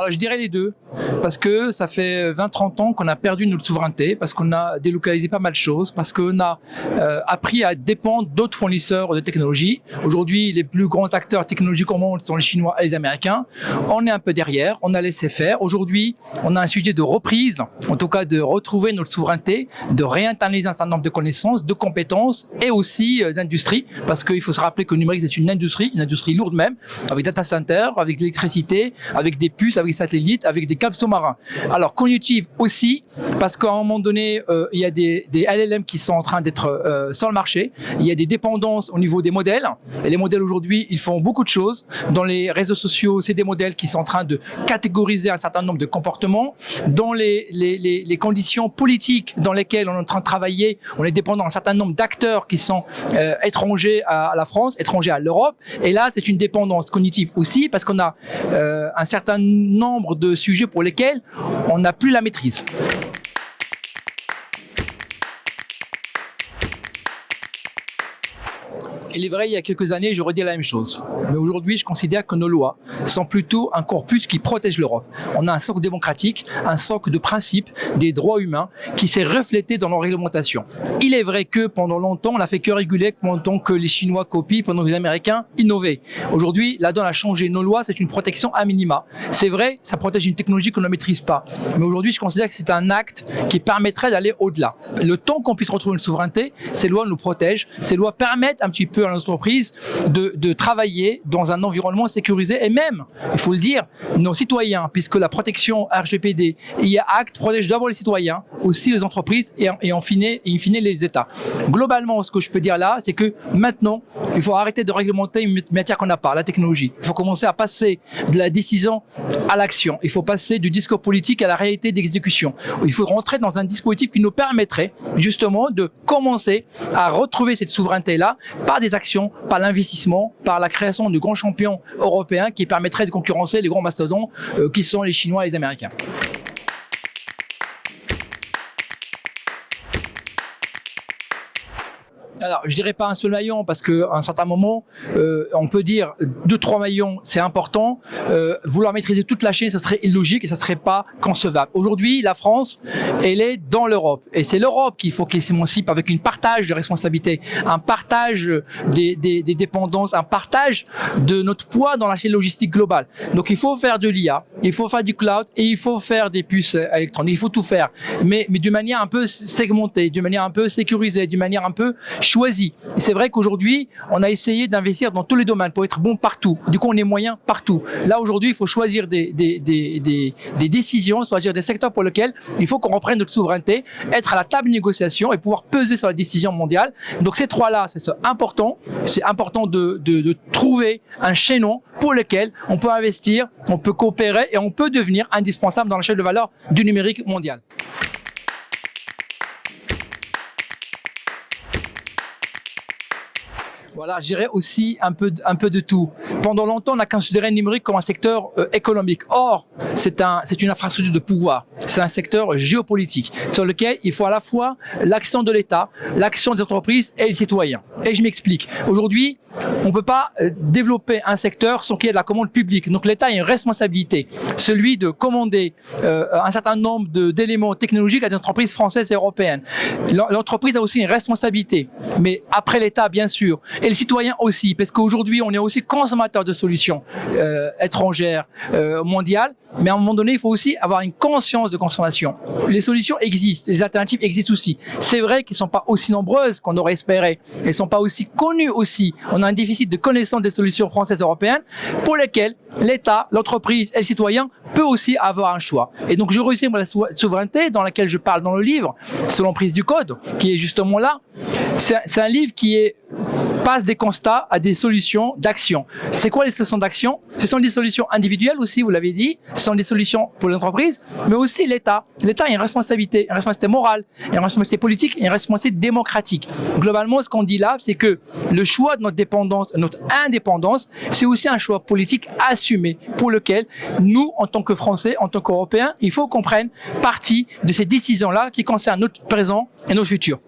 Alors je dirais les deux, parce que ça fait 20-30 ans qu'on a perdu notre souveraineté, parce qu'on a délocalisé pas mal de choses, parce qu'on a appris à dépendre d'autres fournisseurs de technologie. Aujourd'hui, les plus grands acteurs technologiques au monde sont les Chinois et les Américains. On est un peu derrière, on a laissé faire. Aujourd'hui, on a un sujet de reprise, en tout cas de retrouver notre souveraineté, de réinternaliser un certain nombre de connaissances, de compétences et aussi d'industrie, parce qu'il faut se rappeler que le numérique c'est une industrie lourde même, avec data center, avec de l'électricité, avec des puces, avec des satellites, avec des câbles sous-marins. Alors cognitive aussi, parce qu'à un moment donné, il y a des LLM qui sont en train d'être sur le marché, il y a des dépendances au niveau des modèles, et les modèles aujourd'hui, ils font beaucoup de choses. Dans les réseaux sociaux, c'est des modèles qui sont en train de catégoriser un certain nombre de comportements. Dans les conditions politiques dans lesquelles on est en train de travailler, on est dépendant d'un certain nombre d'acteurs qui sont étrangers à la France, étrangers à l'Europe, et là, c'est une dépendance cognitive aussi, parce qu'on a un certain nombre de sujets pour lesquels on n'a plus la maîtrise. Il est vrai, il y a quelques années, j'aurais dit la même chose. Mais aujourd'hui, je considère que nos lois sont plutôt un corpus qui protège l'Europe. On a un socle démocratique, un socle de principes, des droits humains qui s'est reflété dans nos réglementations. Il est vrai que pendant longtemps, on n'a fait que réguler pendant que les Chinois copient, pendant que les Américains innovaient. Aujourd'hui, la donne a changé. Nos lois, c'est une protection à minima. C'est vrai, ça protège une technologie qu'on ne maîtrise pas. Mais aujourd'hui, je considère que c'est un acte qui permettrait d'aller au-delà. Le temps qu'on puisse retrouver une souveraineté, ces lois nous protègent. Ces lois permettent un petit peu à l'entreprise de travailler dans un environnement sécurisé et même, il faut le dire, nos citoyens, puisque la protection RGPD, IA Act protège d'abord les citoyens, aussi les entreprises et in fine les États. Globalement, ce que je peux dire là, c'est que maintenant, il faut arrêter de réglementer une matière qu'on n'a pas, la technologie. Il faut commencer à passer de la décision à l'action. Il faut passer du discours politique à la réalité d'exécution. Il faut rentrer dans un dispositif qui nous permettrait justement de commencer à retrouver cette souveraineté-là par des actions, par l'investissement, par la création de grands champions européens qui permettraient de concurrencer les grands mastodontes qui sont les Chinois et les Américains. Alors, je dirais pas un seul maillon parce qu'à un certain moment, on peut dire 2-3 maillons, c'est important. Vouloir maîtriser toute la chaîne, ça serait illogique et ça serait pas concevable. Aujourd'hui, la France, elle est dans l'Europe et c'est l'Europe qu'il faut qu'elle s'émancipe avec un partage de responsabilités, un partage des dépendances, un partage de notre poids dans la chaîne logistique globale. Donc, il faut faire de l'IA, il faut faire du cloud et il faut faire des puces électroniques. Il faut tout faire, mais d'une manière un peu segmentée, d'une manière un peu sécurisée, d'une manière un peu choisi. Et c'est vrai qu'aujourd'hui, on a essayé d'investir dans tous les domaines pour être bon partout. Du coup, on est moyen partout. Là, aujourd'hui, il faut choisir des décisions, choisir des secteurs pour lesquels il faut qu'on reprenne notre souveraineté, être à la table de négociation et pouvoir peser sur la décision mondiale. Donc, ces trois-là, c'est important. C'est important de trouver un chaînon pour lequel on peut investir, on peut coopérer et on peut devenir indispensable dans la chaîne de valeur du numérique mondial. Voilà, je dirais aussi un peu de tout. Pendant longtemps, on a considéré le numérique comme un secteur économique. Or, c'est une infrastructure de pouvoir. C'est un secteur géopolitique sur lequel il faut à la fois l'action de l'État, l'action des entreprises et les citoyens. Et je m'explique. Aujourd'hui, on ne peut pas développer un secteur sans qu'il y ait de la commande publique. Donc l'État a une responsabilité, celui de commander un certain nombre d'éléments technologiques à des entreprises françaises et européennes. L'entreprise a aussi une responsabilité, mais après l'État, bien sûr. Et les citoyens aussi, parce qu'aujourd'hui, on est aussi consommateur de solutions étrangères, mondiales, mais à un moment donné, il faut aussi avoir une conscience de consommation. Les solutions existent, les alternatives existent aussi. C'est vrai qu'elles ne sont pas aussi nombreuses qu'on aurait espéré, elles ne sont pas aussi connues aussi. On a un déficit de connaissance des solutions françaises et européennes pour lesquelles l'État, l'entreprise et le citoyen peut aussi avoir un choix. Et donc, je réussis la souveraineté dans laquelle je parle dans le livre, sur l'emprise du code, qui est justement là. C'est un livre qui passe des constats à des solutions d'action. C'est quoi les solutions d'action? Ce sont des solutions individuelles aussi, vous l'avez dit. Ce sont des solutions pour l'entreprise, mais aussi l'État. L'État a une responsabilité morale, une responsabilité politique et une responsabilité démocratique. Globalement, ce qu'on dit là, c'est que le choix de notre dépendance, notre indépendance, c'est aussi un choix politique assumé pour lequel nous, en tant que Français, en tant qu'Européens, il faut qu'on prenne partie de ces décisions-là qui concernent notre présent et notre futur.